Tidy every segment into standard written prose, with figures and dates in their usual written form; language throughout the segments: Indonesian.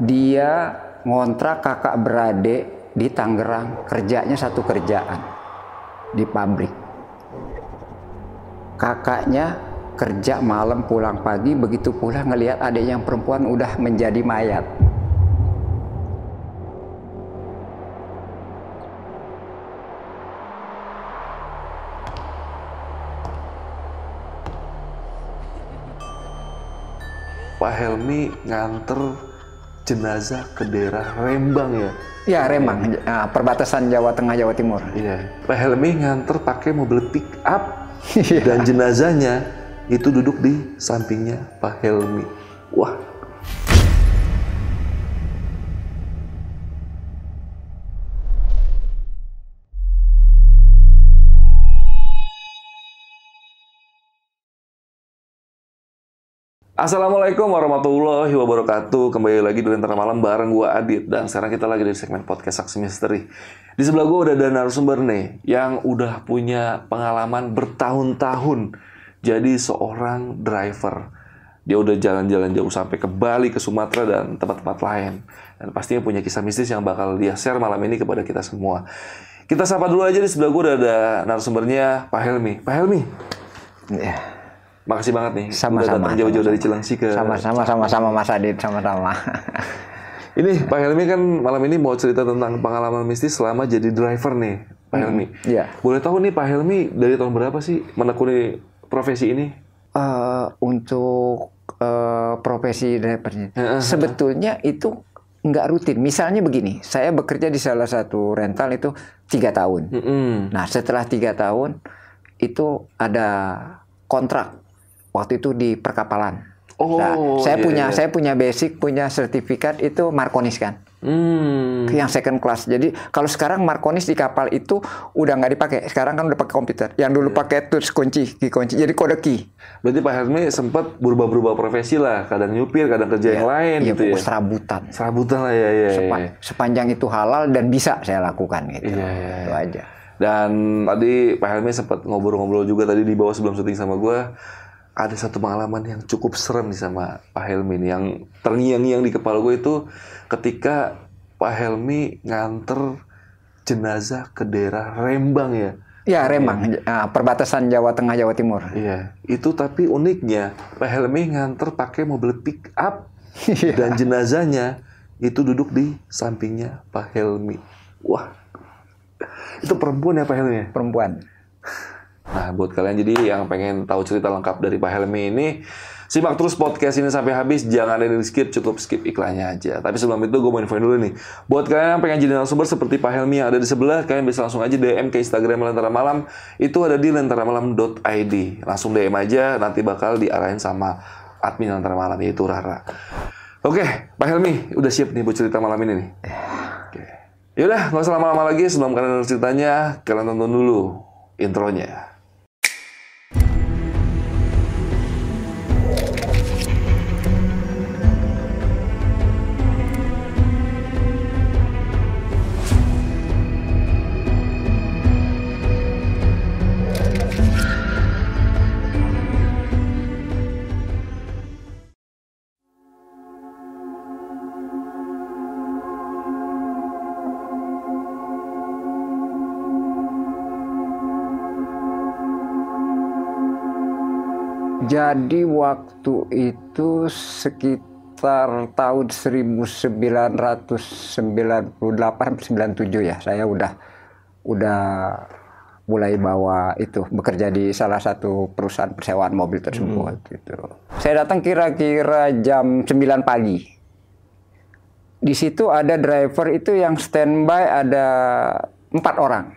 Dia ngontrak kakak beradik di Tangerang, kerjanya satu kerjaan di pabrik. Kakaknya kerja malam pulang pagi, begitu pulang ngelihat adiknya yang perempuan udah menjadi mayat. Pak Helmy nganter jenazah ke daerah Rembang ya? Ya, Rembang, perbatasan Jawa Tengah, Jawa Timur. Iya. Pak Helmy nganter pakai mobil pick up dan jenazahnya itu duduk di sampingnya Pak Helmy. Wah. Assalamualaikum warahmatullahi wabarakatuh. Kembali lagi di Lentera Malam bareng gua Adit. Dan sekarang kita lagi di segmen podcast Saksi Misteri. Di sebelah gua udah ada narasumber nih yang udah punya pengalaman bertahun-tahun jadi seorang driver. Dia udah jalan-jalan jauh sampai ke Bali, ke Sumatera, dan tempat-tempat lain. Dan pastinya punya kisah mistis yang bakal dia share malam ini kepada kita semua. Kita sapa dulu aja, di sebelah gua udah ada narasumbernya, Pak Helmy. Pak Helmy. Ya. Makasih banget nih, Sama-sama, udah datang jauh-jauh dari Cilengsi ke... Sama-sama Mas Adit, sama-sama. Ini Pak Helmy kan malam ini mau cerita tentang pengalaman mistis selama jadi driver nih, Pak Helmy. Iya. Boleh tahu nih Pak Helmy dari tahun berapa sih menekuni profesi ini? Untuk profesi drivernya, sebetulnya itu nggak rutin. Misalnya begini, saya bekerja di salah satu rental itu 3 tahun. Nah, setelah 3 tahun itu ada kontrak. Waktu itu di perkapalan. Saya punya basic, punya sertifikat itu Markonis kan. Yang second class. Jadi kalau sekarang Markonis di kapal itu udah nggak dipakai. Sekarang kan udah pakai komputer. Yang dulu pakai touch kunci, key kunci. Jadi kode key. Berarti Pak Helmy sempat berubah-berubah profesi lah. Kadang nyupir, kadang kerja yang lain gitu ya. Serabutan. Serabutan lah ya. Sepanjang itu halal dan bisa saya lakukan gitu. Itu aja. Dan tadi Pak Helmy sempat ngobrol-ngobrol juga tadi di bawah sebelum syuting sama gue. Ada satu pengalaman yang cukup serem nih sama Pak Helmy nih, yang terngiang-ngiang di kepala gue itu ketika Pak Helmy nganter jenazah ke daerah Rembang ya? Ya, Rembang, perbatasan Jawa Tengah, Jawa Timur. Iya, itu tapi uniknya Pak Helmy nganter pakai mobil pick up dan jenazahnya itu duduk di sampingnya Pak Helmy. Wah, itu perempuan ya Pak Helmy? Perempuan. Nah, buat kalian jadi yang pengen tahu cerita lengkap dari Pak Helmy ini, simak terus podcast ini sampai habis, jangan ada di skip, cukup skip iklannya aja. Tapi sebelum itu gue mau infoin dulu nih, buat kalian yang pengen jadi narasumber seperti Pak Helmy yang ada di sebelah, kalian bisa langsung aja DM ke Instagram Lentera Malam, itu ada di lenteramalam.id. Langsung DM aja, nanti bakal diarahin sama admin Lentera Malam, yaitu Rara. Oke, Pak Helmy, udah siap nih buat cerita malam ini nih? Oke. Yaudah, nggak usah lama-lama lagi, sebelum kalian dengar ceritanya, kalian tonton dulu intronya. Jadi waktu itu sekitar tahun 1998-97 ya, saya udah mulai bawa itu, bekerja di salah satu perusahaan persewaan mobil tersebut gitu. Saya datang kira-kira jam 9 pagi. Di situ ada driver itu yang standby ada 4 orang.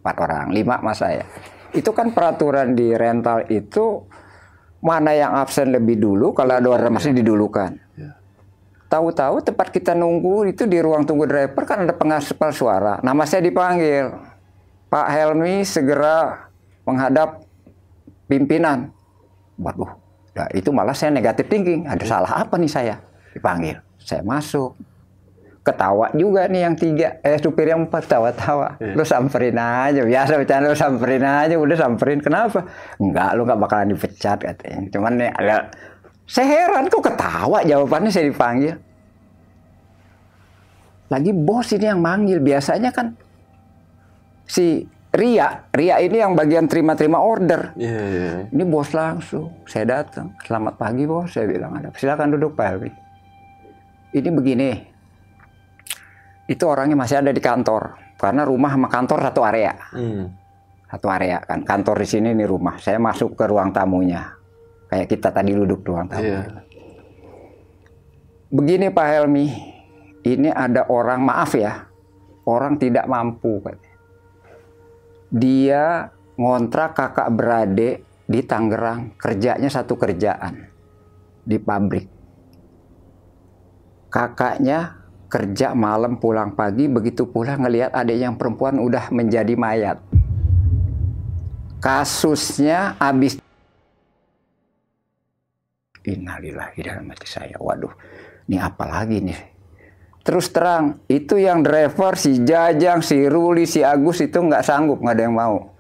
4 orang, 5 mas saya. Itu kan peraturan di rental itu mana yang absen lebih dulu, kalau ada order masih didulukan. Tahu-tahu tempat kita nunggu itu di ruang tunggu driver kan ada pengaspal suara. Nama saya dipanggil, Pak Helmy segera menghadap pimpinan. Waduh, ya itu malah saya negatif thinking. Ada salah apa nih saya? Dipanggil, saya masuk. Ketawa juga nih yang 3, supir yang 4 tawa-tawa. Lu samperin aja, biasa bercanda, lu samperin aja, udah samperin. Kenapa? Enggak, lu nggak bakalan dipecat katanya. Cuman nih, saya heran kok ketawa jawabannya saya dipanggil. Lagi bos ini yang manggil. Biasanya kan si Ria ini yang bagian terima order. Ini bos langsung. Saya datang. Selamat pagi bos, saya bilang. Silakan duduk Pak Helmi. Ini begini. Itu orangnya masih ada di kantor. Karena rumah sama kantor satu area. Satu area kan. Kantor di sini, ini rumah. Saya masuk ke ruang tamunya. Kayak kita tadi duduk di ruang tamu. Begini Pak Helmi. Ini ada orang, maaf ya. Orang tidak mampu. Dia ngontrak kakak beradik di Tangerang, kerjanya satu kerjaan di pabrik. Kakaknya kerja malam pulang pagi, begitu pulang ngelihat adik yang perempuan udah menjadi mayat. Kasusnya habis. Innalillahi dalam hati saya. Waduh, ini apa lagi nih? Terus terang, itu yang driver, si Jajang, si Ruli, si Agus itu nggak sanggup, nggak ada yang mau.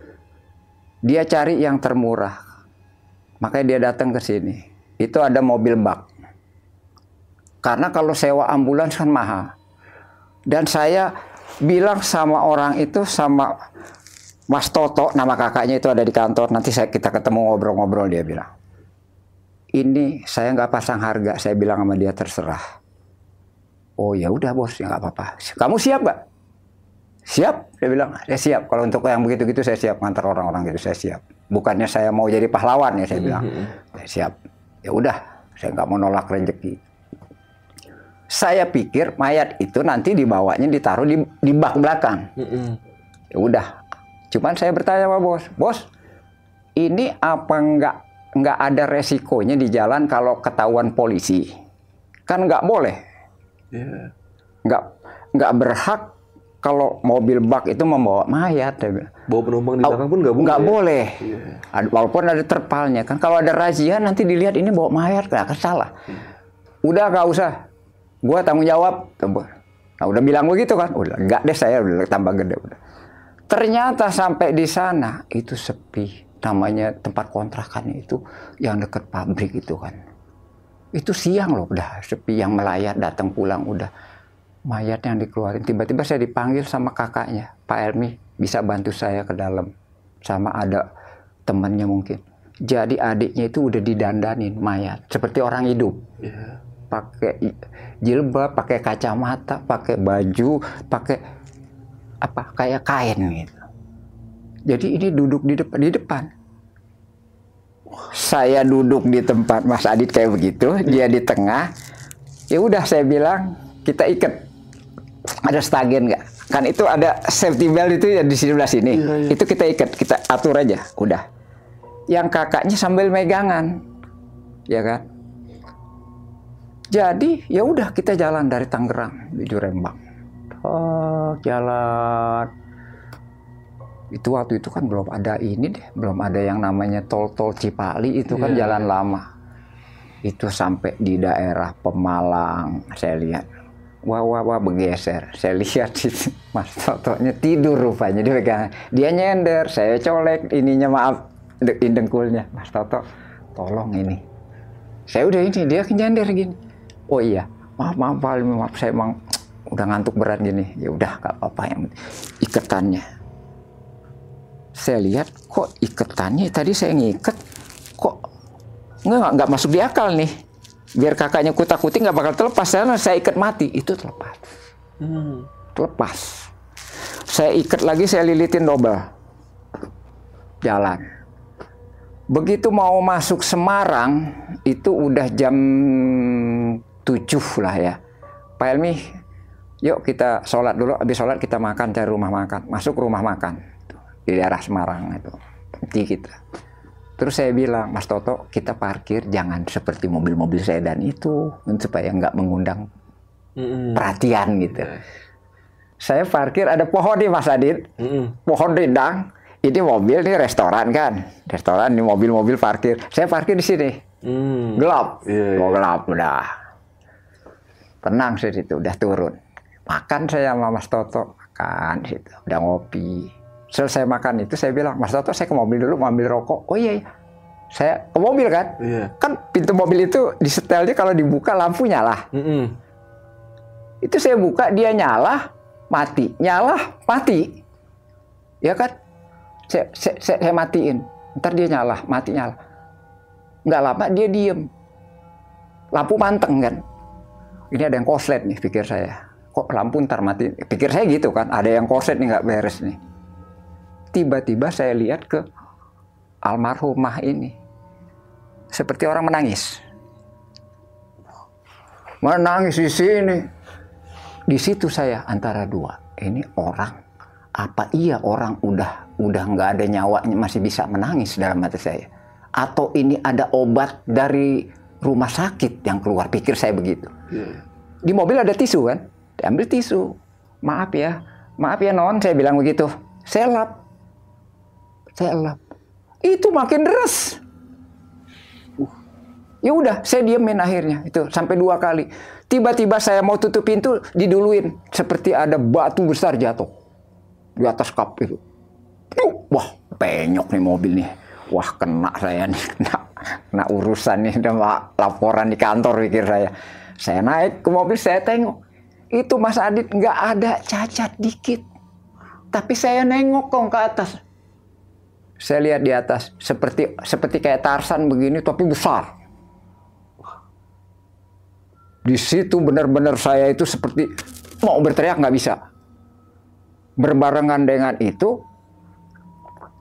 Dia cari yang termurah. Makanya dia datang ke sini. Itu ada mobil bak. Karena kalau sewa ambulans kan mahal. Dan saya bilang sama orang itu, sama Mas Toto, nama kakaknya itu ada di kantor. Nanti kita ketemu ngobrol-ngobrol, dia bilang. Ini saya nggak pasang harga, saya bilang sama dia terserah. Oh ya udah bos, ya nggak apa-apa. Kamu siap nggak? Siap, dia bilang. Saya siap. Kalau untuk yang begitu-gitu saya siap, ngantar orang-orang gitu saya siap. Bukannya saya mau jadi pahlawan ya, saya bilang. Saya siap. Ya udah, saya nggak mau nolak rezeki. Saya pikir mayat itu nanti dibawanya ditaruh di bak belakang. Ya udah. Cuman saya bertanya sama bos, ini apa nggak ada resikonya di jalan kalau ketahuan polisi? Kan nggak boleh. Nggak berhak kalau mobil bak itu membawa mayat. Bawa penumpang di belakang pun nggak boleh. Nggak boleh. Walaupun ada terpalnya kan. Kalau ada razia nanti dilihat ini bawa mayat, nggak akan salah. Udah nggak usah. Gua tanggung jawab. Nah, udah bilang begitu kan. Udah nggak deh, saya udah tambah gede. Udah. Ternyata sampai di sana itu sepi. Namanya tempat kontrakan itu yang dekat pabrik itu kan. Itu siang loh, udah sepi, yang melayat datang pulang udah mayat yang dikeluarin. Tiba-tiba saya dipanggil sama kakaknya, Pak Helmi bisa bantu saya ke dalam, sama ada temannya mungkin. Jadi adiknya itu udah didandanin mayat seperti orang hidup, pakai jilbab, pakai kacamata, pakai baju, pakai apa kayak kain gitu. Jadi ini duduk di depan. Saya duduk di tempat Mas Adit kayak begitu, dia di tengah. Ya udah saya bilang kita ikat. Ada stagen nggak? Kan itu ada safety belt itu ya di sebelah sini. Itu kita ikat, kita atur aja. Udah. Yang kakaknya sambil megangan, ya kan? Jadi ya udah kita jalan dari Tangerang menuju Rembang. Oh jalan. Itu waktu itu kan belum ada ini deh, belum ada yang namanya tol Cipali, itu kan jalan lama. Itu sampai di daerah Pemalang, saya lihat. Wah bergeser. Saya lihat itu Mas Totonya tidur rupanya, dia pegang. Dia nyender, saya colek ininya, maaf, dengkulnya. Mas Toto, tolong ini. Saya udah ini, dia nyender gini. Oh iya, maaf saya emang udah ngantuk berat gini. Ya udah, nggak apa-apa, yang iketannya. Saya lihat kok iketannya tadi saya ngiket kok nggak masuk di akal nih. Biar kakaknya kutak-kutik nggak bakal terlepas. Saya ikat mati, itu terlepas. Terlepas. Saya ikat lagi, saya lilitin double. Jalan. Begitu mau masuk Semarang itu udah jam 7 lah ya. Pak Helmi, yuk kita sholat dulu. Habis sholat kita makan, cari rumah makan. Masuk rumah makan di daerah Semarang itu, nanti kita. Terus saya bilang, Mas Toto, kita parkir jangan seperti mobil-mobil sedan itu, supaya nggak mengundang perhatian gitu. Saya parkir ada pohon nih Mas Adit, pohon rindang. Ini mobil, ini restoran kan, restoran, ini mobil-mobil parkir. Saya parkir di sini, gelap, gelap udah. Tenang sih situ, udah turun. Makan saya sama Mas Toto, makan situ, udah ngopi. Selesai makan itu saya bilang, Mas Toto saya ke mobil dulu, mau ambil rokok. Oh iya, saya ke mobil kan. Kan pintu mobil itu disetelnya kalau dibuka lampu nyala. Itu saya buka, dia nyala, mati. Nyala, mati. Ya kan? Saya matiin. Ntar dia nyala, mati nyala. Nggak lama dia diem. Lampu manteng kan. Ini ada yang koslet nih, pikir saya. Kok lampu ntar mati? Pikir saya gitu kan. Ada yang koslet nih, nggak beres nih. Tiba-tiba saya lihat ke almarhumah ini. Seperti orang menangis. Menangis di sini. Di situ saya antara dua. Ini orang. Apa iya orang udah nggak ada nyawanya masih bisa menangis dalam hati saya? Atau ini ada obat dari rumah sakit yang keluar? Pikir saya begitu. Di mobil ada tisu kan? Diambil tisu. Maaf ya non, saya bilang begitu. Saya lap. Itu makin deras. Ya udah, saya diemin akhirnya itu sampai 2 kali. Tiba-tiba saya mau tutup pintu, diduluin seperti ada batu besar jatuh di atas kap itu. Wah, penyok nih mobil nih. Wah, kena saya nih, kena urusan nih, udah laporan di kantor pikir saya. Saya naik ke mobil, saya tengok. Itu Mas Adit nggak ada cacat dikit. Tapi saya nengok kok ke atas. Saya lihat di atas seperti kayak Tarsan begini tapi besar. Di situ benar-benar saya itu seperti mau berteriak nggak bisa. Berbarengan dengan itu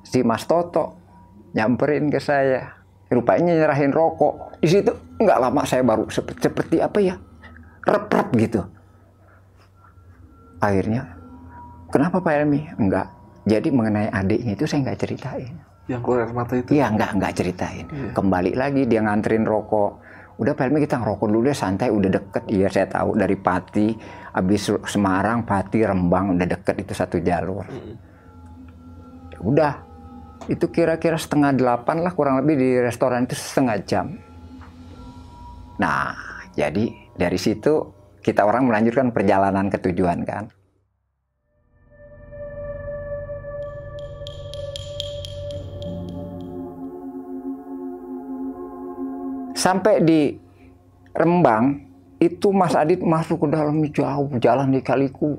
si Mas Toto nyamperin ke saya. Rupanya nyerahin rokok. Di situ nggak lama saya baru seperti apa ya? Rep-rep gitu. Akhirnya, kenapa Pak Helmi? Enggak. Jadi mengenai adiknya itu saya nggak ceritain. Yang keluar air mata itu? Iya, nggak ceritain. Kembali lagi dia nganterin rokok. Udah Pak Helmi kita ngerokok dulu deh, santai, udah deket. Iya saya tahu dari Pati, habis Semarang, Pati, Rembang, udah deket itu 1 jalur. Udah, itu kira-kira 7:30 lah kurang lebih di restoran itu 1/2 jam. Nah, jadi dari situ kita orang melanjutkan perjalanan ke tujuan kan. Sampai di Rembang, itu Mas Adit masuk ke dalam jauh, jalan di Kaliku.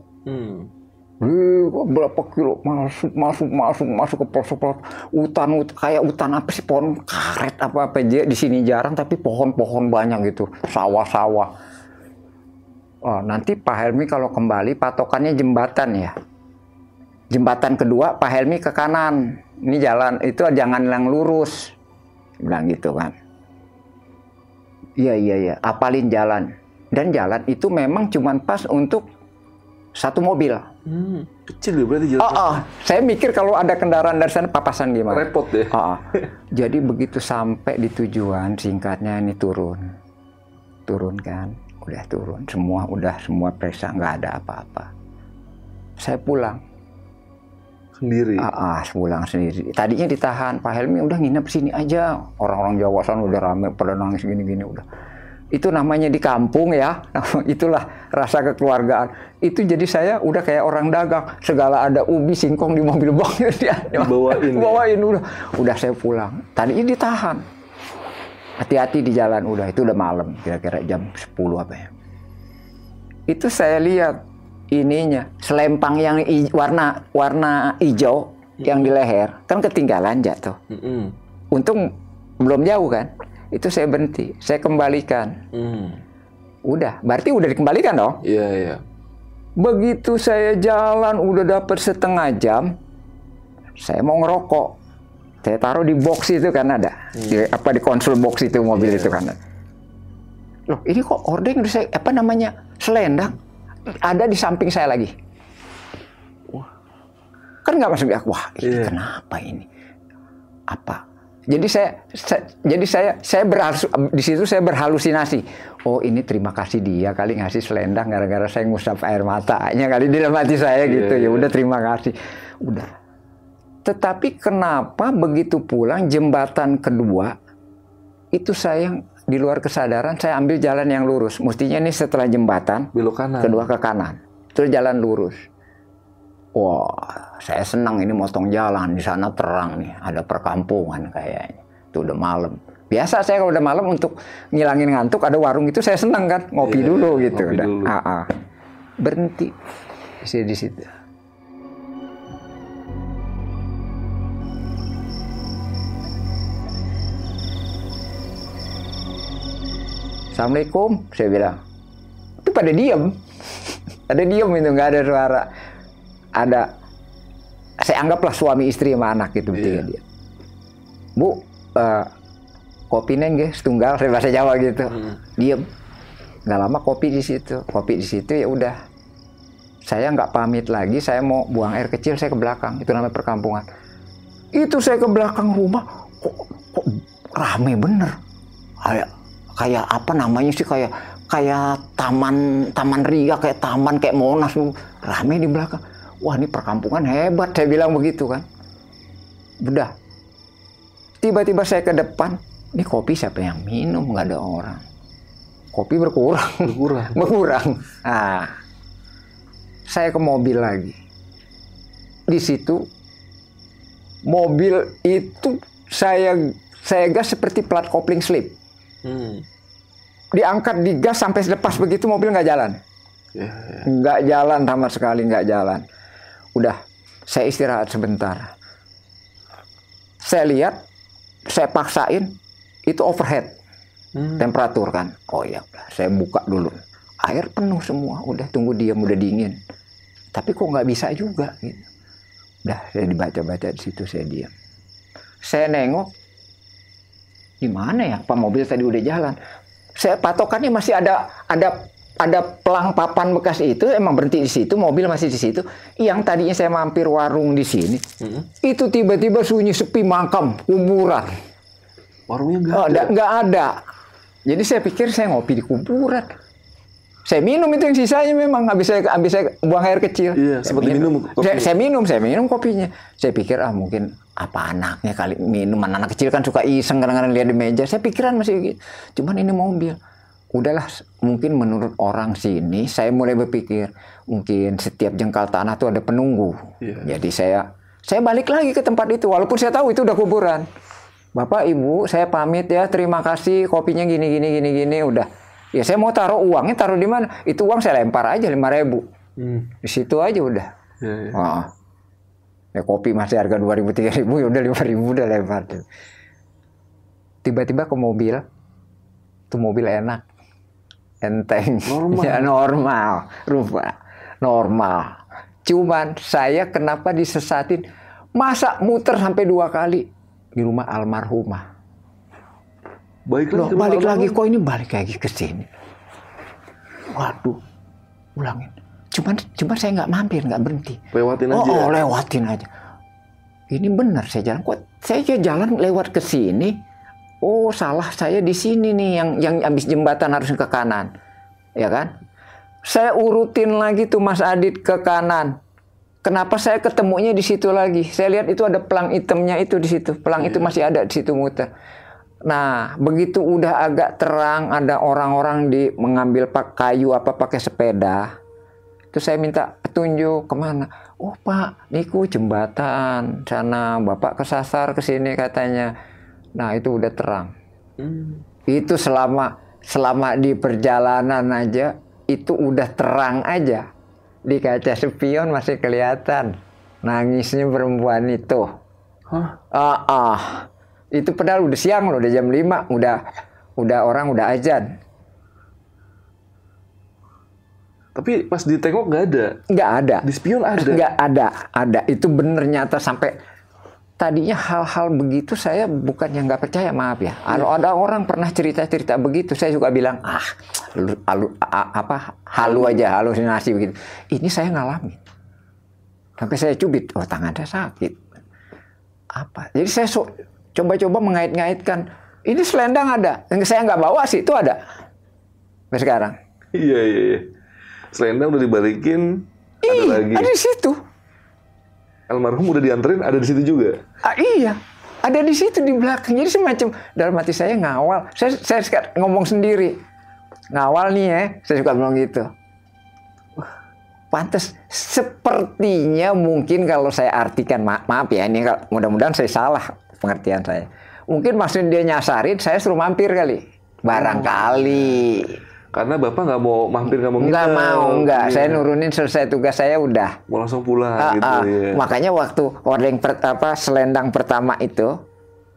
Berapa kilo masuk ke pelosok hutan kayak hutan apa sih, pohon karet apa di sini jarang tapi pohon-pohon banyak gitu, sawah-sawah. Oh, nanti Pak Helmi kalau kembali patokannya jembatan ya. Jembatan kedua Pak Helmi ke kanan. Ini jalan itu jangan yang lurus. Bilang gitu kan. Iya. Apalin jalan. Dan jalan itu memang cuma pas untuk 1 mobil. Kecil ya berarti jalan. Saya mikir kalau ada kendaraan dari sana papasan gimana. Repot deh. Jadi begitu sampai di tujuan, singkatnya ini turun kan. Udah turun, semua periksa, nggak ada apa-apa. Saya pulang. Sendiri? Pulang sendiri. Tadinya ditahan, Pak Helmi udah nginep sini aja. Orang-orang Jawa sana udah rame, pada nangis gini-gini udah. Itu namanya di kampung ya, itulah rasa kekeluargaan. Itu jadi saya udah kayak orang dagang. Segala ada ubi, singkong di mobil bang. Bawain udah saya pulang. Tadinya ditahan. Hati-hati di jalan, itu udah malam, kira-kira jam 10 apa ya. Itu saya lihat ininya, selempang yang warna hijau yang di leher, kan ketinggalan jatuh. Untung belum jauh kan, itu saya berhenti, saya kembalikan. Udah, berarti udah dikembalikan dong? Iya. Begitu saya jalan, udah dapat 1/2 jam, saya mau ngerokok. Saya taruh di box itu kan ada, di konsul box itu mobil itu kan. Loh, ini kok ordeng saya selendang ada di samping saya lagi. Kan nggak masuk akal. Wah, ini kenapa ini? Apa? Jadi saya di situ saya berhalusinasi. Oh, ini terima kasih dia kali ngasih selendang gara-gara saya ngusap air matanya kali di dalam hati saya gitu. Ya udah terima kasih. Udah. Tetapi kenapa begitu pulang jembatan kedua itu saya di luar kesadaran saya ambil jalan yang lurus. Mestinya ini setelah jembatan belok kanan. Kedua ke kanan. Terus jalan lurus. Wah, saya senang ini motong jalan di sana terang nih, ada perkampungan kayaknya. Itu udah malam. Biasa saya kalau udah malam untuk ngilangin ngantuk ada warung itu saya senang kan ngopi dulu gitu. Ngopi dulu. berhenti di situ. Assalamualaikum, saya bilang. Itu pada diem. Ada diem itu, nggak ada suara. Ada, saya anggaplah suami istri sama anak gitu. Yeah. Dia. Bu, kopi neng ge, setunggal, saya bahasa Jawa gitu. Diem. Nggak lama kopi di situ. Kopi di situ ya udah. Saya nggak pamit lagi, saya mau buang air kecil, saya ke belakang. Itu namanya perkampungan. Itu saya ke belakang rumah, kok rame bener. Kayak apa namanya sih, kayak taman ria, kayak taman, kayak Monas, rame di belakang. Wah, ini perkampungan hebat, saya bilang begitu kan. Udah. Tiba-tiba saya ke depan, ini kopi siapa yang minum? Nggak ada orang. Kopi berkurang. Nah, saya ke mobil lagi. Di situ mobil itu saya gas seperti plat kopling slip. Diangkat, digas sampai lepas begitu mobil nggak jalan. Nggak jalan sama sekali, nggak jalan. Udah, saya istirahat sebentar. Saya lihat, saya paksain, itu overhead temperatur kan. Oh ya, saya buka dulu. Air penuh semua, udah tunggu diam, udah dingin. Tapi kok nggak bisa juga gitu. Udah, saya dibaca-baca di situ, saya diam. Saya nengok, di mana ya? Pak mobil tadi udah jalan. Saya patokannya masih ada pelang papan bekas itu, emang berhenti di situ, mobil masih di situ. Yang tadinya saya mampir warung di sini, itu tiba-tiba sunyi, sepi, makam, kuburan. Warungnya nggak ada. Jadi saya pikir saya ngopi di kuburan. Saya minum itu yang sisanya memang habis saya buang air kecil. Iya, sempat minum. Saya minum kopinya. Saya pikir mungkin apa anaknya kali minum, anak kecil kan suka iseng kadang-kadang lihat di meja. Saya pikiran masih gitu. Cuman ini mobil. Udahlah, mungkin menurut orang sini saya mulai berpikir mungkin setiap jengkal tanah tuh ada penunggu. Yeah. Jadi saya balik lagi ke tempat itu walaupun saya tahu itu udah kuburan. Bapak, Ibu, saya pamit ya. Terima kasih kopinya gini udah. Ya saya mau taruh uangnya, taruh di mana? Itu uang saya lempar aja 5.000. Di situ aja udah. Ya kopi masih harga 2.000 3.000, ya udah 5.000 udah lempar. Tiba-tiba ke mobil. Itu mobil enak. Enteng. Normal. Ya normal. Cuman saya kenapa disesatin? Masa muter sampai 2 kali di rumah almarhumah. Balik lagi, kok ini balik lagi ke sini. Waduh, ulangin. Cuman saya nggak mampir, nggak berhenti. Lewatin aja. Lewatin aja. Ini benar saya jalan. Kok saya jalan lewat ke sini? Oh, salah saya di sini nih, yang habis jembatan harus ke kanan, ya kan? Saya urutin lagi tuh Mas Adit ke kanan. Kenapa saya ketemunya di situ lagi? Saya lihat itu ada pelang hitamnya itu di situ. Pelang itu masih ada di situ muter. Nah, begitu udah agak terang, ada orang-orang mengambil kayu pakai sepeda. Terus saya minta petunjuk kemana. Oh Pak, niku jembatan sana. Bapak kesasar ke sini katanya. Nah itu udah terang. Itu selama di perjalanan aja itu udah terang aja. Di kaca spion masih kelihatan nangisnya perempuan itu. Itu padahal udah siang loh, udah jam 5, udah orang udah azan. Tapi pas ditengok nggak ada. Nggak ada. Di spion ada. Nggak ada. Itu bener nyata sampai tadinya hal-hal begitu saya bukannya nggak percaya, maaf ya. Kalau ada orang pernah cerita-cerita begitu, saya juga bilang halu aja, halusinasi begitu. Ini saya ngalamin. Sampai saya cubit, tangan saya sakit. Jadi saya coba-coba mengait-ngaitkan. Ini selendang ada. Saya nggak bawa sih, itu ada. Sampai sekarang. Iya. Selendang udah dibalikin, ada lagi. Ada di situ. Almarhum udah dianterin, ada di situ juga. Iya, ada di situ di belakang. Jadi semacam dalam hati saya ngawal. Saya ngomong sendiri. Ngawal nih ya, saya suka bilang gitu. Pantes, sepertinya mungkin kalau saya artikan, maaf ya, ini mudah-mudahan saya salah pengertian saya. Mungkin maksud dia nyasarin, saya suruh mampir kali. Barangkali. Karena Bapak nggak mau mampir, nggak mau Nggak nginep. mau, nggak. Iya. Saya nurunin selesai tugas saya udah. Mau langsung pulang gitu ya. Makanya waktu selendang pertama itu,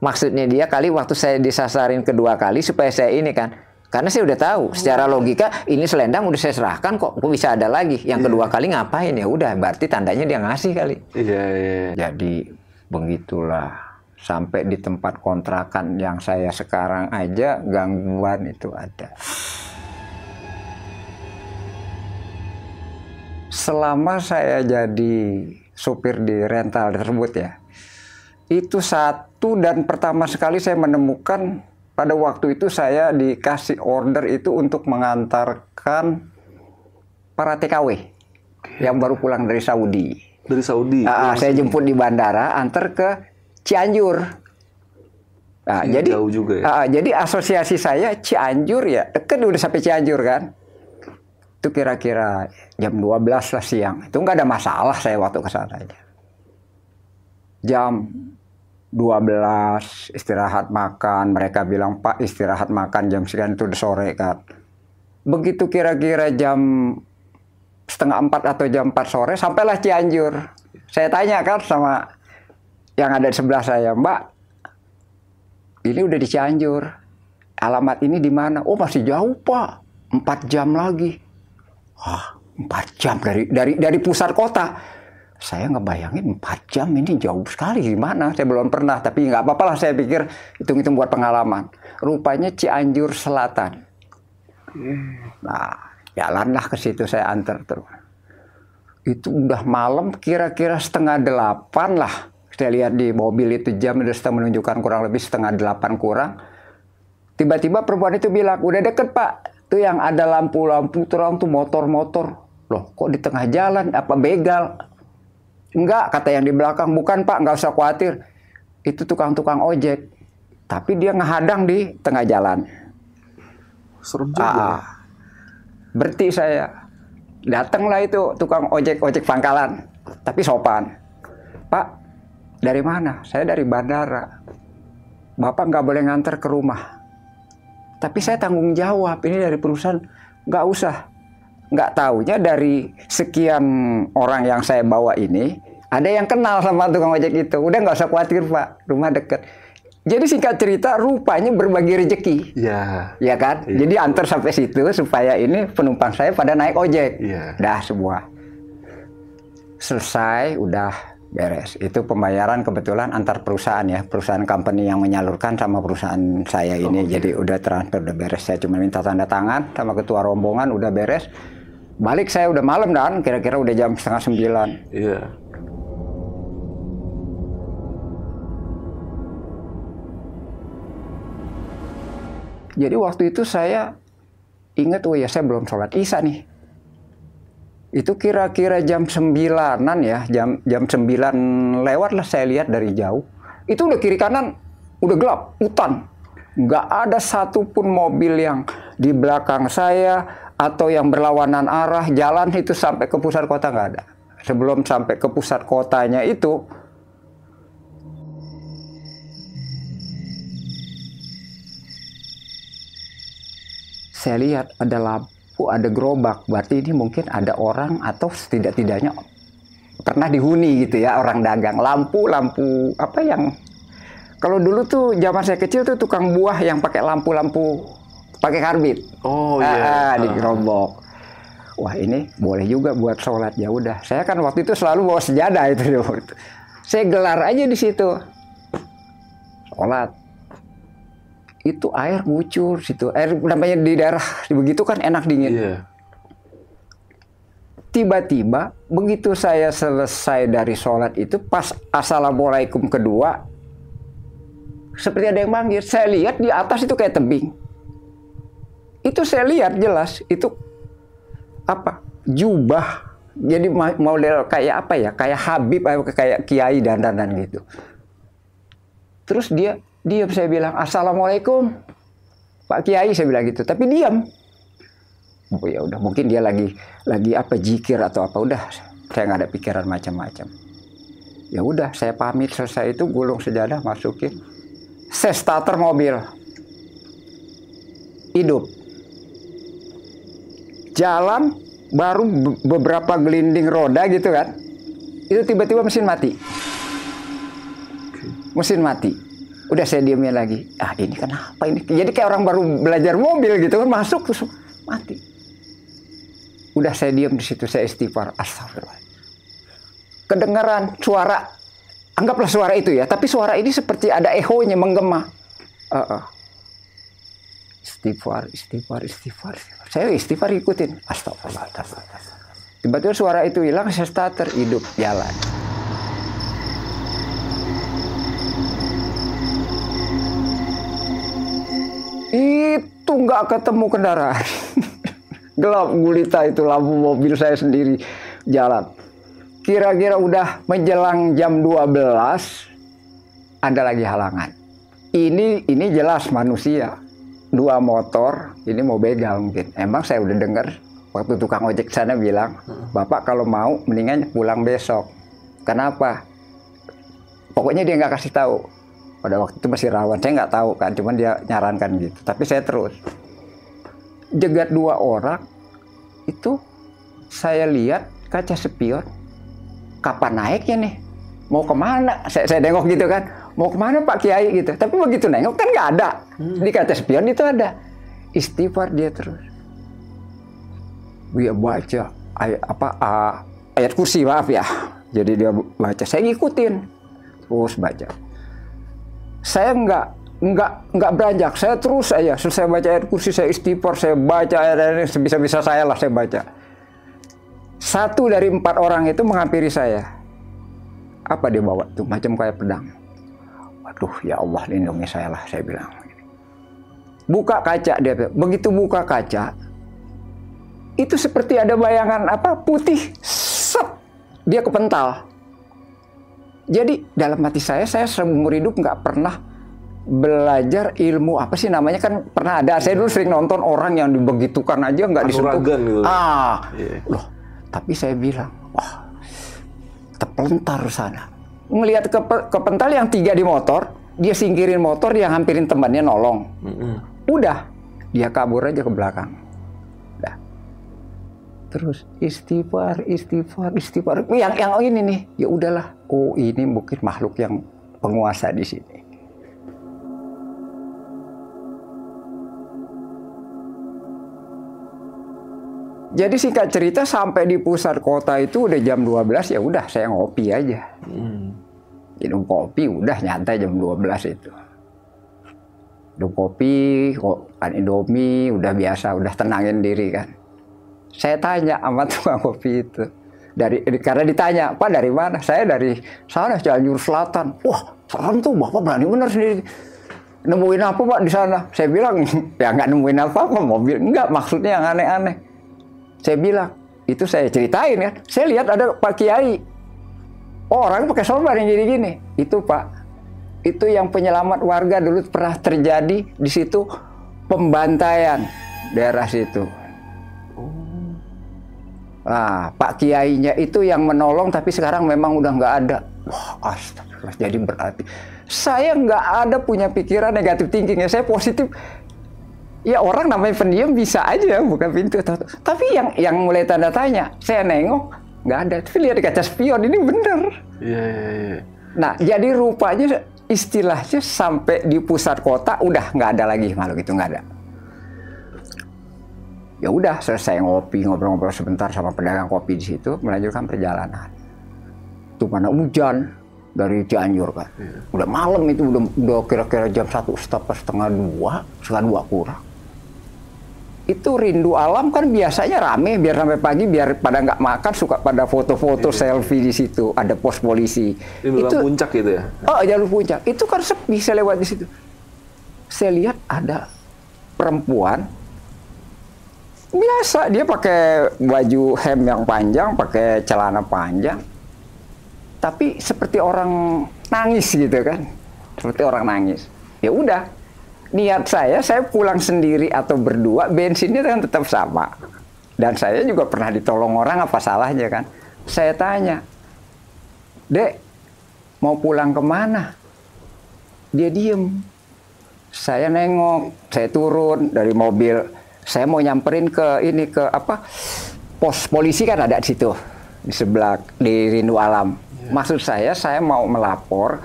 maksudnya dia kali waktu saya disasarin kedua kali supaya saya ini kan. Karena saya udah tahu secara logika ini selendang udah saya serahkan kok bisa ada lagi. Yang kedua kali ngapain ya udah berarti tandanya dia ngasih kali. Iya, iya. Jadi begitulah. Sampai di tempat kontrakan yang saya sekarang aja gangguan itu ada. Selama saya jadi supir di rental tersebut ya, itu satu dan pertama sekali saya menemukan pada waktu itu saya dikasih order itu untuk mengantarkan para TKW yang baru pulang dari Saudi. Dari Saudi. Saya jemput di bandara, antar ke Cianjur. Nah, jadi jauh juga ya. Jadi asosiasi saya Cianjur ya, dekat udah sampai Cianjur kan. Itu kira-kira jam 12 lah siang. Itu nggak ada masalah saya waktu ke sana aja. Jam 12 istirahat makan, mereka bilang Pak istirahat makan jam sekian itu udah sore kan. Begitu kira-kira jam setengah 4 atau jam 4 sore sampailah Cianjur. Saya tanya kan sama yang ada di sebelah saya, Mbak, ini udah di Cianjur. Alamat ini di mana? Oh masih jauh Pak, 4 jam lagi. 4 jam dari pusat kota. Saya ngebayangin 4 jam ini jauh sekali gimana? Saya belum pernah, tapi nggak apa-apa lah saya pikir hitung-hitung buat pengalaman. Rupanya Cianjur Selatan. Nah, jalanlah ke situ saya antar terus. Itu udah malam kira-kira setengah 8 lah. Saya lihat di mobil itu jam sudah menunjukkan kurang lebih setengah 8 kurang. Tiba-tiba perempuan itu bilang, udah deket Pak. Itu yang ada lampu-lampu terang tuh motor-motor. Loh kok di tengah jalan? Apa begal? Enggak, kata yang di belakang. Bukan Pak, nggak usah khawatir. Itu tukang-tukang ojek. Tapi dia ngehadang di tengah jalan. Serem juga. Berarti saya. Datanglah itu tukang ojek pangkalan. Tapi sopan. Pak, dari mana? Saya dari bandara. Bapak nggak boleh nganter ke rumah. Tapi saya tanggung jawab. Ini dari perusahaan. Nggak usah. Nggak taunya dari sekian orang yang saya bawa ini, ada yang kenal sama tukang ojek itu. Udah nggak usah khawatir Pak, rumah deket. Jadi singkat cerita, rupanya berbagi rezeki. Iya. Ya kan? Iya. Jadi antar sampai situ supaya ini penumpang saya pada naik ojek. Iya. Dah semua. Selesai, udah beres. Itu pembayaran kebetulan antar perusahaan ya. Perusahaan company yang menyalurkan sama perusahaan saya ini. Jadi udah transfer, udah beres. Saya cuma minta tanda tangan sama ketua rombongan, udah beres. Balik saya udah malam dan kira-kira udah jam 8:30. Iya. Jadi waktu itu saya ingat, oh ya saya belum sholat isya nih. Itu kira-kira jam 9-an ya, jam 9 lewat lah saya lihat dari jauh. Itu udah kiri kanan, udah gelap, hutan. Nggak ada satupun mobil yang di belakang saya atau yang berlawanan arah jalan itu sampai ke pusat kota nggak ada. Sebelum sampai ke pusat kotanya itu, saya lihat ada lampu, ada gerobak. Berarti ini mungkin ada orang atau setidak-tidaknya pernah dihuni gitu ya, orang dagang. Lampu apa yang kalau dulu tuh zaman saya kecil tuh tukang buah yang pakai lampu-lampu pakai karbit. Oh iya. Di gerobak. Wah ini boleh juga buat sholat. Ya udah, saya kan waktu itu selalu bawa sejadah itu. Saya gelar aja di situ. Sholat. Itu air ngucur situ. Air namanya di daerah begitu kan enak dingin. Iya. Tiba-tiba begitu saya selesai dari sholat itu, pas assalamualaikum kedua, seperti ada yang manggil. Saya lihat di atas itu kayak tebing. Itu saya lihat jelas itu apa? Jubah. Jadi model kayak apa ya? Kayak Habib, kayak Kiai dandanan gitu. Terus dia diam, saya bilang assalamualaikum Pak Kiai, saya bilang gitu. Tapi diam. Oh ya udah, mungkin dia lagi apa zikir atau apa, udah saya nggak ada pikiran macam-macam. Ya udah, saya pamit selesai itu, gulung sejadah, masukin. Saya starter mobil. Hidup. jalan baru beberapa gelinding roda gitu kan, itu tiba-tiba mesin mati. Mesin mati. Udah saya diamin lagi. Ah ini kenapa ini? Jadi kayak orang baru belajar mobil gitu kan, masuk terus mati. Udah saya diam di situ, saya istighfar. Astagfirullah. Kedengaran suara, anggaplah suara itu ya, tapi suara ini seperti ada ehonya menggema. Istighfar. Saya istighfar ikutin. Astagfirullah. Tiba-tiba suara itu hilang, saya starter, hidup, jalan. Itu nggak ketemu kendaraan. Gelap gulita itu lampu mobil saya sendiri jalan. Kira-kira udah menjelang jam 12, ada lagi halangan. Ini jelas manusia. 2 motor, ini mau begal mungkin. Emang saya udah dengar waktu tukang ojek sana bilang, Bapak kalau mau mendingan pulang besok. Kenapa? Pokoknya dia nggak kasih tahu. Pada waktu itu masih rawan, saya nggak tahu kan, cuman dia nyarankan gitu. Tapi saya terus. Jegat 2 orang, itu saya lihat kaca spion. Kapan naiknya nih? Mau kemana? Saya nengok gitu kan. Mau kemana Pak Kiai gitu. Tapi begitu nengok kan nggak ada. Di kaca spion itu ada. Istighfar dia terus. Dia baca ayat kursi, maaf ya. Jadi dia baca. Saya ngikutin. Terus baca. Saya nggak beranjak. Saya terus aja. Selesai baca ayat kursi, saya istighfar. Saya baca ayat ini sebisa-bisa saya lah saya baca. 1 dari 4 orang itu menghampiri saya. Apa dia bawa tuh? Macam kayak pedang. Waduh, ya Allah lindungi saya lah, saya bilang. Buka kaca dia. Begitu buka kaca, itu seperti ada bayangan putih. Set, dia kepental. Jadi dalam hati saya seumur hidup nggak pernah belajar ilmu apa sih namanya, kan pernah ada. Saya dulu sering nonton orang yang dibegitukan aja nggak disentuh. Gitu. Loh. Tapi saya bilang, wah, terpelentar sana. Ngelihat kepental yang 3 di motor, dia singkirin motor, dia hampirin temannya nolong. Udah, dia kabur aja ke belakang. Udah. Terus istighfar. Yang ini nih, ya udahlah. Oh, ini mungkin makhluk yang penguasa di sini. Jadi singkat cerita sampai di pusat kota itu udah jam 12, ya udah saya ngopi aja. Minum kopi udah nyantai jam 12 itu. Minum kopi, kan Indomie udah biasa, udah tenangin diri kan. Saya tanya sama tukang kopi itu. Karena ditanya, Pak dari mana? Saya dari sana, Cianjur Selatan. Wah, serem tuh, Bapak berani bener sendiri. Nemuin apa Pak di sana? Saya bilang, ya nggak nemuin apa-apa, mobil. Enggak, maksudnya yang aneh-aneh. Saya bilang, itu saya ceritain kan. Saya lihat ada Pak Kiai. Oh, orang pakai sorban yang jadi gini. Itu Pak, itu yang penyelamat warga dulu pernah terjadi di situ, pembantaian daerah situ. Nah, Pak Kiainya itu yang menolong, tapi sekarang memang udah nggak ada. Wah, astagfirullah, jadi berarti saya nggak ada punya pikiran negatif thinking ya, saya positif. Ya orang namanya pendiam bisa aja buka pintu. Tapi yang mulai tanda tanya, saya nengok nggak ada. Tapi lihat di kaca spion ini bener. Iya. Nah jadi rupanya istilahnya sampai di pusat kota udah nggak ada lagi makhluk itu, nggak ada. Ya udah selesai ngopi, ngobrol-ngobrol sebentar sama pedagang kopi di situ, melanjutkan perjalanan. Itu mana hujan dari Cianjur kan. Udah malam itu udah kira-kira jam 1, setengah 2 kurang. Itu rindu alam kan biasanya rame, biar sampai pagi, biar pada nggak makan suka pada foto-foto selfie di situ, ada pos polisi. Itu puncak gitu ya? Oh, jalur puncak. Itu kan sepi, saya lewat di situ. Saya lihat ada perempuan biasa, dia pakai baju hem yang panjang, pakai celana panjang, tapi seperti orang nangis gitu kan, seperti orang nangis. Ya udah. Niat saya pulang sendiri atau berdua, bensinnya kan tetap sama. Dan saya juga pernah ditolong orang, apa salahnya kan. Saya tanya, Dek, mau pulang kemana? Dia diem. Saya nengok, saya turun dari mobil. Saya mau nyamperin ke ini ke apa? Pos polisi kan ada di situ di sebelah di Rindu Alam. Maksud saya mau melapor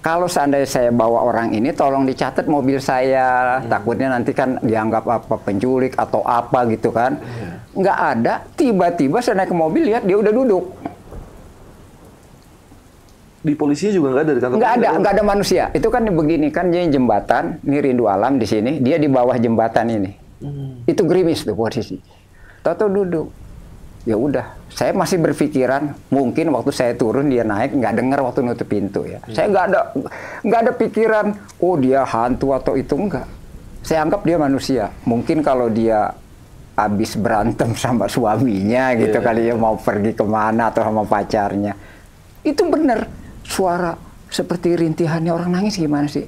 kalau seandainya saya bawa orang ini tolong dicatat mobil saya. Takutnya nanti kan dianggap apa penculik atau apa gitu kan. Nggak ada, tiba-tiba saya naik ke mobil lihat dia udah duduk. Di polisinya juga nggak ada di kantor? Nggak ada manusia. Itu kan begini kan, jadi jembatan, ini Rindu Alam di sini, dia di bawah jembatan ini. Itu gerimis tuh posisi. Tahu-tahu duduk. Ya udah, saya masih berpikiran mungkin waktu saya turun dia naik nggak dengar waktu nutup pintu ya. Saya nggak ada pikiran oh dia hantu atau itu enggak. Saya anggap dia manusia. Mungkin kalau dia habis berantem sama suaminya gitu kali ya mau pergi kemana atau sama pacarnya. Itu benar. Suara seperti rintihannya orang nangis gimana sih?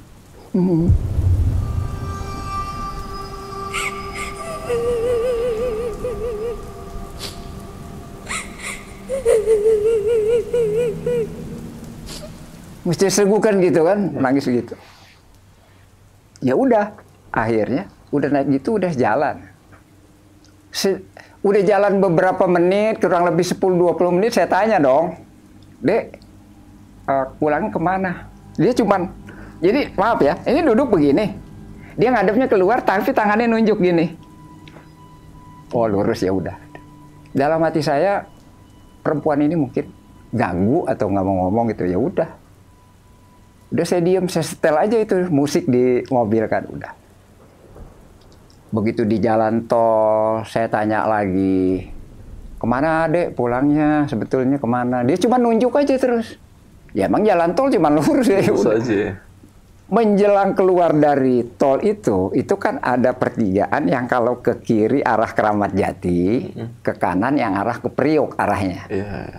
Mesti segukan gitu kan, nangis gitu. Ya udah, akhirnya udah naik gitu udah jalan. Udah jalan beberapa menit, kurang lebih 10-20 menit saya tanya dong, Dek, pulangnya kemana? Dia cuman, jadi maaf ya, ini duduk begini. Dia ngadepnya keluar, tapi tangannya nunjuk gini. Oh lurus ya udah. Dalam hati saya, perempuan ini mungkin ganggu atau nggak mau ngomong gitu, ya udah. Udah saya diam, saya setel aja itu musik di mobil kan, udah. Begitu di jalan tol, saya tanya lagi, kemana Dek pulangnya, sebetulnya kemana? Dia cuma nunjuk aja terus. Ya emang jalan tol cuma lurus ya. Lurus aja. Menjelang keluar dari tol itu kan ada pertigaan yang kalau ke kiri arah Keramat Jati, ke kanan yang arah ke Priok arahnya.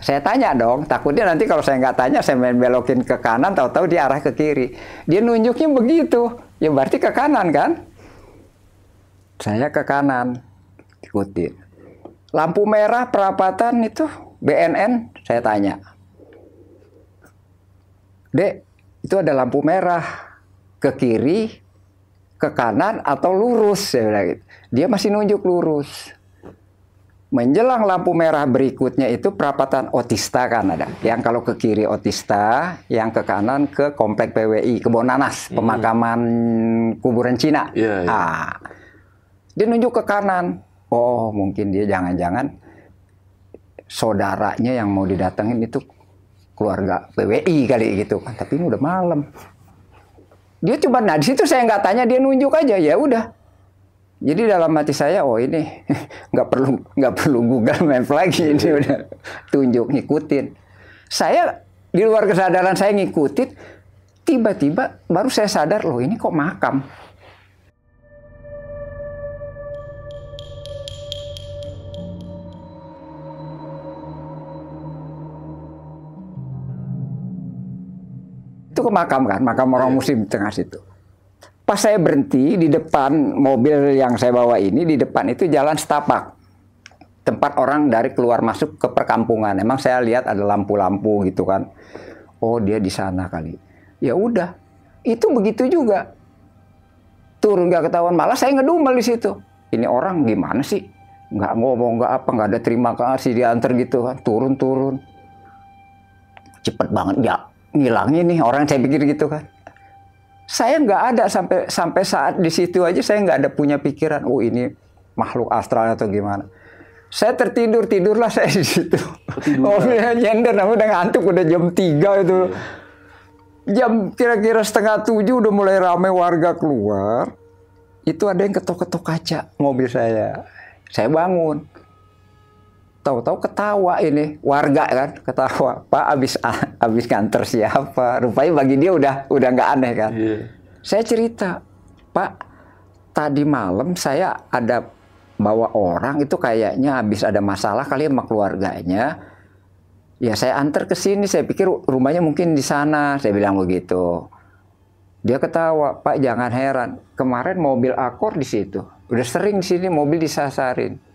Saya tanya dong, takutnya nanti kalau saya nggak tanya, saya main belokin ke kanan, tahu-tahu dia arah ke kiri. Dia nunjuknya begitu, ya berarti ke kanan kan? Saya ke kanan, ikutin. Lampu merah perapatan itu BNN, saya tanya. Dek, itu ada lampu merah. Ke kiri, ke kanan, atau lurus. Saya bilang gitu. Dia masih nunjuk lurus. Menjelang lampu merah berikutnya itu perapatan Otista kan ada. Yang kalau ke kiri Otista, yang ke kanan ke Komplek PWI, Kebon Nanas, pemakaman kuburan Cina. Dia nunjuk ke kanan. Oh, mungkin dia jangan-jangan saudaranya yang mau didatengin itu keluarga PWI kali gitu kan. Tapi ini udah malam. Dia cuma, nah di situ saya nggak tanya, dia nunjuk aja, ya udah. Jadi dalam hati saya, oh ini nggak perlu Google Map lagi, ini udah tunjuk ngikutin. Saya di luar kesadaran saya ngikutin, tiba-tiba baru saya sadar loh ini kok makam. Itu ke makam kan, makam orang muslim tengah situ. Pas saya berhenti di depan mobil yang saya bawa ini, di depan itu jalan setapak. Tempat orang dari keluar masuk ke perkampungan. Emang saya lihat ada lampu-lampu gitu kan. Oh dia di sana kali. Ya udah, itu begitu juga. Turun nggak ketahuan, malah saya ngedumel di situ. Ini orang gimana sih? Nggak ngomong, nggak apa, nggak ada terima kasih diantar gitu kan. Turun. Cepet banget ya. Ngilangnya nih orang, saya pikir gitu kan. Saya nggak ada sampai saat di situ aja saya nggak ada punya pikiran oh ini makhluk astral atau gimana. Saya tidurlah saya di situ. Mobilnya nyender, udah ngantuk, udah jam 3 itu. Jam kira-kira 6:30 udah mulai ramai warga keluar. Itu ada yang ketok-ketok kaca mobil saya. Saya bangun. Tahu-tahu ketawa ini warga kan, ketawa. Pak abis kantor siapa? Rupanya bagi dia udah nggak aneh kan. Saya cerita, Pak tadi malam saya ada bawa orang itu kayaknya habis ada masalah kali sama keluarganya. Ya saya antar ke sini, saya pikir rumahnya mungkin di sana, saya bilang begitu. Dia ketawa, Pak jangan heran, kemarin mobil Accord di situ, udah sering di sini mobil disasarin.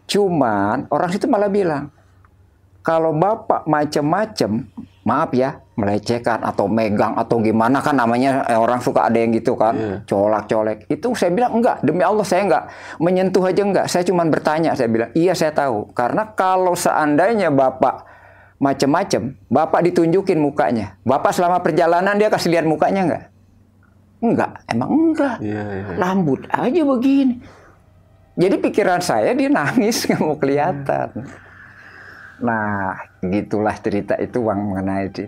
Cuman orang situ malah bilang, kalau Bapak macem-macem maaf ya, melecehkan atau megang atau gimana kan namanya orang suka ada yang gitu kan, colak-colek. Itu saya bilang enggak, demi Allah saya enggak menyentuh aja enggak. Saya cuma bertanya, saya bilang iya saya tahu. Karena kalau seandainya Bapak macem-macem, Bapak ditunjukin mukanya. Bapak selama perjalanan dia kasih lihat mukanya enggak? Enggak, emang enggak. Rambut aja begini. Jadi pikiran saya dia nangis nggak mau kelihatan. Nah, gitulah cerita itu mengenai itu.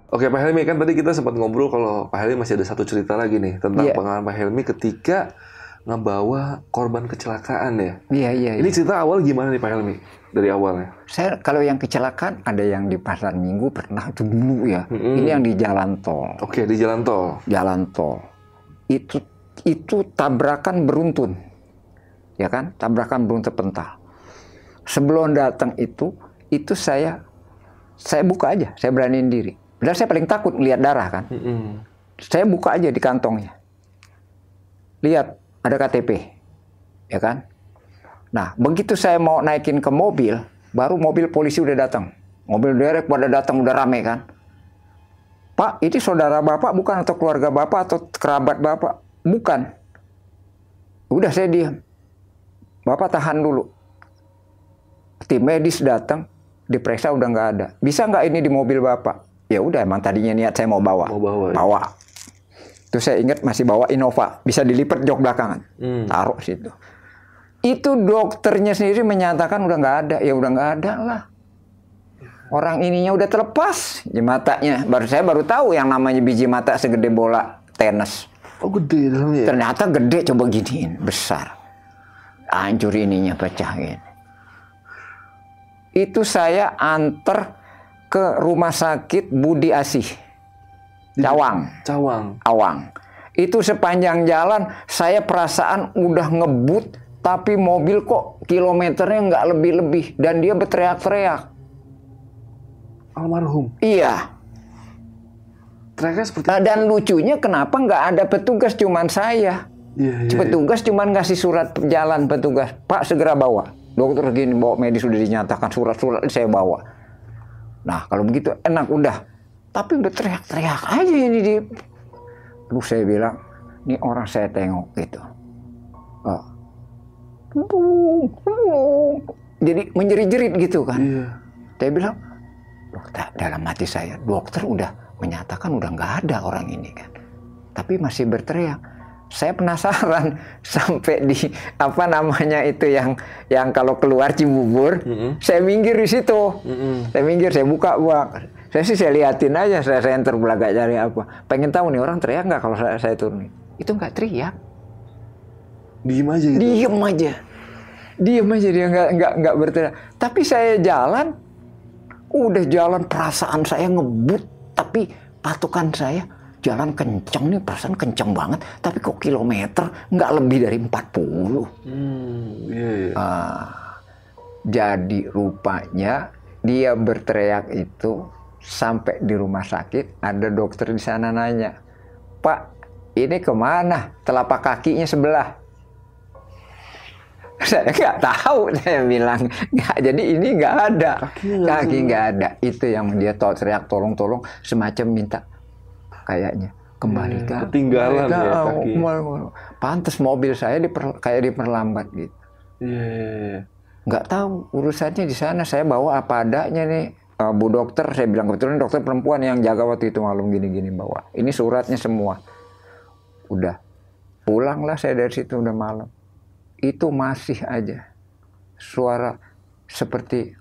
Oke, Pak Helmi, kan tadi kita sempat ngobrol kalau Pak Helmi masih ada satu cerita lagi nih tentang pengalaman Pak Helmi ketika ngebawa korban kecelakaan ya. Iya. Ini cerita awal gimana nih Pak Helmi dari awalnya? Saya kalau yang kecelakaan ada yang di Pasar Minggu pernah itu dulu ya. Ini yang di jalan tol. Oke, di jalan tol. Jalan tol. Itu tabrakan beruntun. Ya kan? Tabrakan beruntun terpental. Sebelum datang itu saya buka aja, saya beraniin diri. Padahal saya paling takut melihat darah kan. Saya buka aja di kantongnya. Lihat ada KTP, ya kan? Nah, begitu saya mau naikin ke mobil, baru mobil polisi udah datang. Mobil derek pada datang udah rame kan? Pak, ini saudara Bapak bukan atau keluarga Bapak atau kerabat Bapak? Bukan. Udah saya diam. Bapak tahan dulu. Tim medis datang, diperiksa udah nggak ada. Bisa nggak ini di mobil Bapak? Ya udah, emang tadinya niat saya mau bawa. Bawa. Itu saya ingat masih bawa Innova, bisa dilipat jok belakangan, taruh situ. Itu dokternya sendiri menyatakan udah nggak ada, ya udah nggak ada lah. Orang ininya udah terlepas di matanya. Saya baru tahu yang namanya biji mata segede bola tenis. Oh gede dalamnya. Ternyata gede, coba giniin, besar. Hancur ininya, pecah gini. Itu saya antar ke rumah sakit Budi Asih. Cawang. Itu sepanjang jalan saya perasaan udah ngebut, tapi mobil kok kilometernya nggak lebih-lebih dan dia berteriak-teriak. Almarhum. Iya. Teriaknya seperti. Dan lucunya kenapa nggak ada petugas, cuman saya. Petugas cuman ngasih surat jalan petugas. Pak segera bawa. Dokter gini bawa medis sudah dinyatakan, surat-surat saya bawa. Nah kalau begitu enak udah. Tapi udah teriak-teriak aja ini di. Aduh saya bilang, ini orang saya tengok gitu. Jadi menjerit-jerit gitu kan. Saya bilang, dalam hati saya, dokter udah menyatakan udah nggak ada orang ini kan. Tapi masih berteriak. Saya penasaran sampai di apa namanya itu yang kalau keluar Cibubur, saya minggir di situ. Saya buka. Saya liatin aja, saya enter belakang cari apa. Pengen tahu nih orang teriak nggak kalau saya turun. Itu nggak teriak. Diem aja gitu. Diem aja dia nggak berteriak. Tapi saya jalan, udah jalan perasaan saya ngebut, tapi patokan saya jalan kenceng nih, perasaan kenceng banget. Tapi kok kilometer nggak lebih dari 40. Jadi rupanya dia berteriak itu. Sampai di rumah sakit, ada dokter di sana nanya, Pak, ini kemana? Telapak kakinya sebelah. Saya nggak tahu, saya bilang, nggak. Jadi ini nggak ada, kaki nggak ada. Itu yang dia teriak tolong, semacam minta, kayaknya kembalikan. Ketinggalan ya kaki. Pantes mobil saya kayak diperlambat gitu. Nggak tahu urusannya di sana. Saya bawa apa adanya nih. Bu dokter, saya bilang kebetulan dokter perempuan yang jaga waktu itu malam gini-gini bawa. Ini suratnya semua. Udah. Pulanglah saya dari situ udah malam. Itu masih aja suara seperti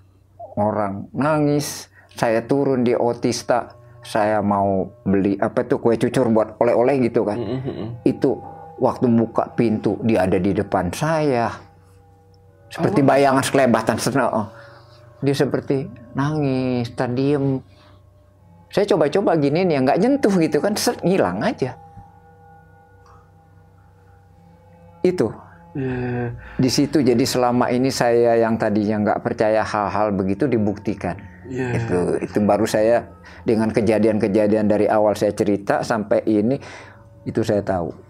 orang nangis. Saya turun di Otista. Saya mau beli kue cucur buat oleh-oleh gitu kan. Itu waktu buka pintu dia ada di depan saya. Seperti bayangan sekelebatan. Dia seperti nangis, diem. Saya coba-coba giniin ya, nggak nyentuh gitu kan, ngilang aja. Itu. Di situ jadi selama ini saya yang tadinya nggak percaya hal-hal begitu dibuktikan. Itu baru saya dengan kejadian-kejadian dari awal saya cerita sampai ini itu saya tahu.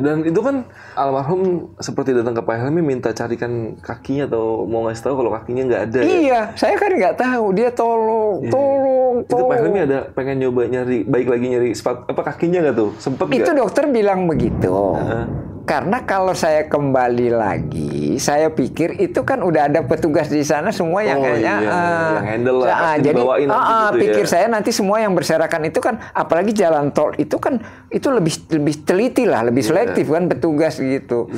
Dan itu kan almarhum seperti datang ke Pak Helmi minta carikan kakinya atau mau ngasih tahu kalau kakinya nggak ada. Iya, saya kan nggak tahu. Dia tolong. Itu Pak Helmi ada pengen nyoba nyari kakinya nggak tuh? Sempet nggak? Itu dokter bilang begitu. Karena kalau saya kembali lagi, saya pikir itu kan udah ada petugas di sana semua yang yang handle lah, jadi gitu pikir saya nanti semua yang berserakan itu kan, apalagi jalan tol itu kan itu lebih teliti lah, lebih selektif kan petugas gitu.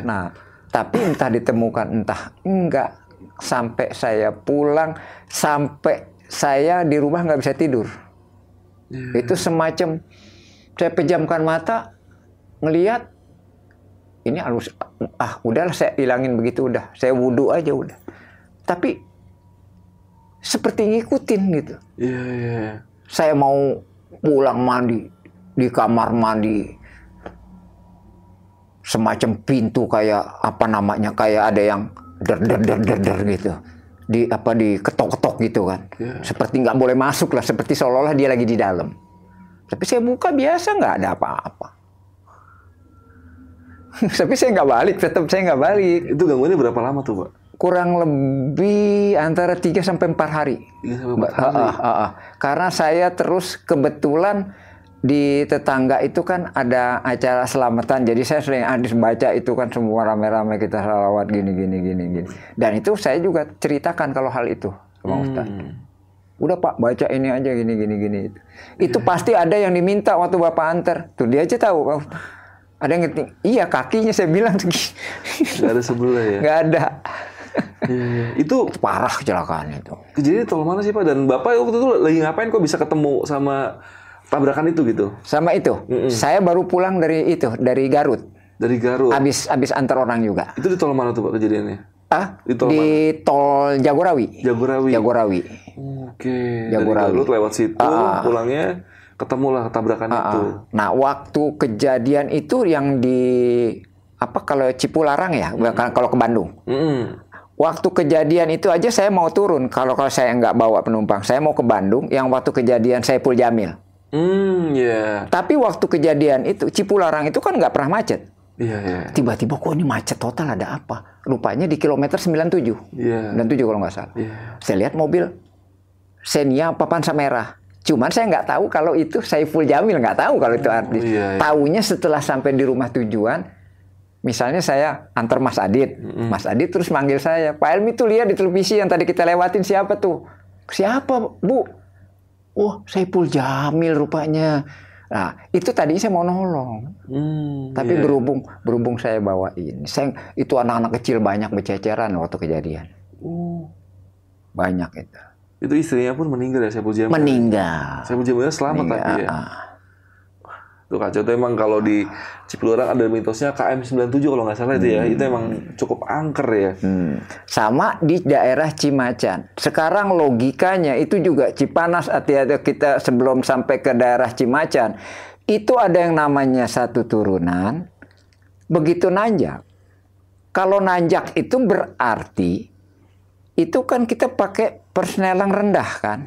Nah, tapi entah ditemukan entah enggak, sampai saya pulang, sampai saya di rumah nggak bisa tidur. Itu semacam saya pejamkan mata ngelihat ini halus, udahlah saya hilangin begitu, udah saya wudhu aja udah. Tapi seperti ngikutin gitu. Saya mau pulang mandi di kamar mandi, semacam pintu kayak apa namanya, kayak ada yang der gitu, diketok-ketok gitu kan. Seperti nggak boleh masuk lah, seperti seolah-olah dia lagi di dalam. Tapi saya buka biasa, nggak ada apa-apa. Tapi saya nggak balik, tetap saya nggak balik. Itu gangguannya berapa lama tuh, Pak? Kurang lebih antara 3 sampai 4 hari. 3 sampai 4 hari. Karena saya terus kebetulan di tetangga itu kan ada acara selamatan, jadi saya sering habis baca itu kan semua rame-rame kita salawat gini. Dan itu saya juga ceritakan kalau hal itu sama Ustaz. Udah Pak, baca ini aja gini. Itu pasti ada yang diminta waktu Bapak antar. Tuh dia aja tahu, Pak. Ada yang ngetik, iya kakinya saya bilang segini. Nggak ada sebelah ya? Nggak ada. Itu parah kecelakaan itu. Kejadian tol mana sih Pak? Dan Bapak waktu itu lagi ngapain kok bisa ketemu sama tabrakan itu gitu? Sama itu. Saya baru pulang dari Garut. Dari Garut? Abis antar orang juga. Itu di tol mana tuh Pak kejadiannya? Di tol Jagorawi. Jagorawi. Oke. Dari Garut lewat situ, pulangnya ketemulah tabrakan itu. Nah, waktu kejadian itu yang kalau Cipularang ya, kalau ke Bandung. Waktu kejadian itu aja saya mau turun. Kalau saya nggak bawa penumpang, saya mau ke Bandung. Yang waktu kejadian Saiful Jamil. Tapi waktu kejadian itu Cipularang itu kan nggak pernah macet. Tiba-tiba kok ini macet total, ada apa? Rupanya di kilometer 97. 97 kalau nggak salah. Saya lihat mobil Xenia Papansa merah. Cuman saya nggak tahu kalau itu Saiful Jamil, nggak tahu kalau itu artis. Taunya setelah sampai di rumah tujuan, misalnya saya antar Mas Adit, Mas Adit terus manggil saya, Pak Helmi tuh lihat di televisi yang tadi kita lewatin siapa tuh? Siapa Bu? Oh Saiful Jamil rupanya. Nah itu tadinya saya mau nolong, tapi berhubung saya bawain, itu anak-anak kecil banyak berceceran waktu kejadian, banyak itu. Itu istrinya pun meninggal ya, Saiful Jamil? Meninggal. Saiful Jamilnya selamat tapi ya? Tuh kacau, itu emang kalau di Cipularang ada mitosnya KM97 kalau nggak salah itu ya. Itu emang cukup angker ya. Sama di daerah Cimacan. Sekarang logikanya itu juga Cipanas, hati-hati kita sebelum sampai ke daerah Cimacan. Itu ada yang namanya satu turunan. Begitu nanjak. Kalau nanjak itu berarti itu kan kita pakai persneling rendah kan?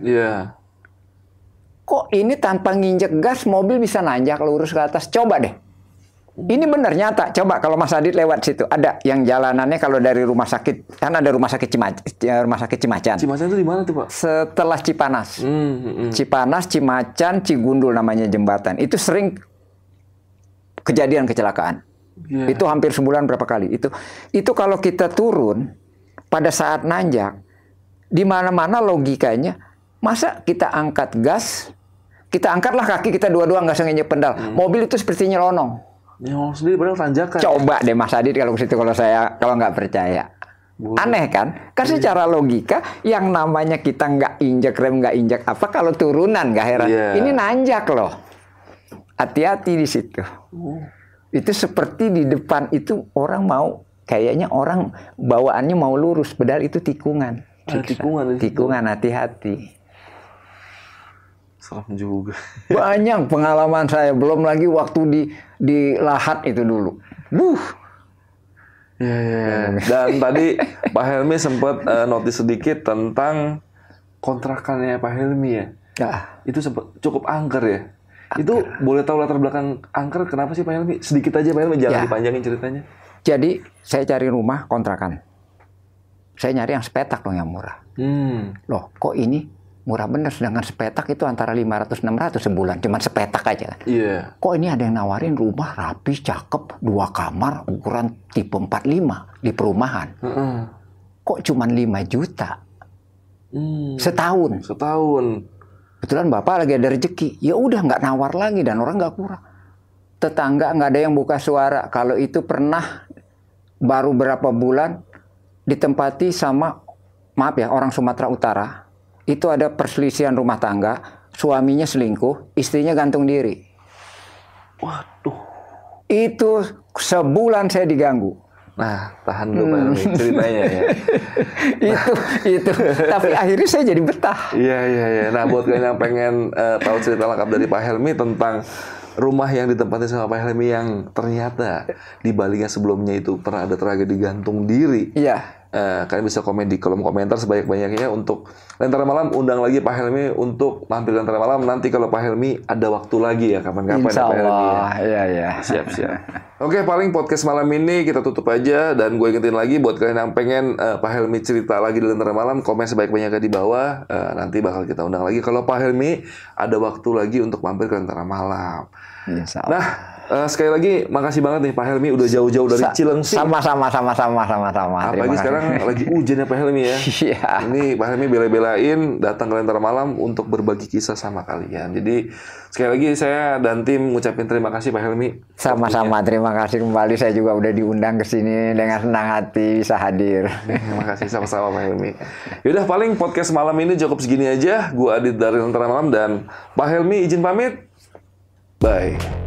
Kok ini tanpa nginjek gas mobil bisa nanjak lurus ke atas? Coba deh. Ini benar nyata. Coba kalau Mas Adit lewat situ, ada yang jalanannya kalau dari rumah sakit, kan ada rumah sakit Cimacan. Cimacan itu di mana tuh Pak? Setelah Cipanas. Cipanas, Cimacan, Cigundul namanya jembatan. Itu sering kejadian kecelakaan. Itu hampir sebulan berapa kali. Itu kalau kita turun pada saat nanjak, di mana-mana logikanya, masa kita angkat gas, kita angkatlah kaki kita dua-dua nggak sengaja pedal. Mobil itu seperti nyelonong. Nyelonong sendiri padahal tanjakan. Coba deh Mas Adit kalau ke situ, kalau nggak percaya. Aneh kan? Kan secara logika yang namanya kita nggak injek rem, nggak injek apa, kalau turunan nggak heran. Ini nanjak loh. Hati-hati di situ. Itu seperti di depan itu orang mau, kayaknya orang bawaannya mau lurus, padahal itu tikungan. Tikungan, hati-hati. Serem juga. Banyak pengalaman saya, belum lagi waktu di Lahat itu dulu. Dan tadi Pak Helmi sempat notice sedikit tentang kontrakannya Pak Helmi ya. Ya. Itu cukup angker ya. Itu boleh tahu latar belakang angker kenapa sih Pak Helmi? Sedikit aja Pak Helmi, jangan dipanjangin ceritanya. Jadi saya cari rumah kontrakan. Saya nyari yang sepetak dong yang murah. Loh, kok ini murah bener, sedangkan sepetak itu antara 500-600 sebulan, cuman sepetak aja kan. Iya. Kok ini ada yang nawarin rumah rapi, cakep, 2 kamar, ukuran tipe 45 di perumahan. Kok cuman 5 juta? Setahun. Kebetulan Bapak lagi ada rezeki, ya udah nggak nawar lagi dan orang nggak kurang. Tetangga nggak ada yang buka suara. Kalau itu pernah baru berapa bulan ditempati sama, maaf ya, orang Sumatera Utara. Itu ada perselisihan rumah tangga, suaminya selingkuh, istrinya gantung diri. Waduh. Itu sebulan saya diganggu. Nah, tahan dulu Pak Helmi ceritanya ya. itu. Tapi akhirnya saya jadi betah. Iya. Nah, buat kalian yang pengen tahu cerita lengkap dari Pak Helmi tentang rumah yang ditempati sama Pak Helmi yang ternyata di baliknya sebelumnya itu pernah ada tragedi gantung diri. Iya. Kalian bisa komen di kolom komentar sebanyak-banyaknya untuk Lentera Malam. Undang lagi Pak Helmi untuk mampir Lentera Malam. Nanti kalau Pak Helmi ada waktu lagi ya, kapan-kapan ya Pak Helmi ya. Iya. Siap. Oke, paling podcast malam ini kita tutup aja. Dan gue ingetin lagi buat kalian yang pengen Pak Helmi cerita lagi di Lentera Malam, komen sebanyak-banyaknya di bawah. Nanti bakal kita undang lagi kalau Pak Helmi ada waktu lagi untuk mampir ke Lentera Malam. Nah, sekali lagi makasih banget nih Pak Helmi udah jauh-jauh dari Cilengsi. Sama. Apalagi sekarang lagi hujan ya Pak Helmi ya. Iya. Ini Pak Helmi bela-belain datang ke Lentera Malam untuk berbagi kisah sama kalian. Jadi sekali lagi saya dan tim ngucapin terima kasih Pak Helmi. Sama-sama, terima kasih kembali. Saya juga udah diundang ke sini dengan senang hati bisa hadir. Terima kasih sama-sama Pak Helmi. Yaudah, paling podcast malam ini cukup segini aja. Gua Adit dari Lentera Malam dan Pak Helmi izin pamit. Bye.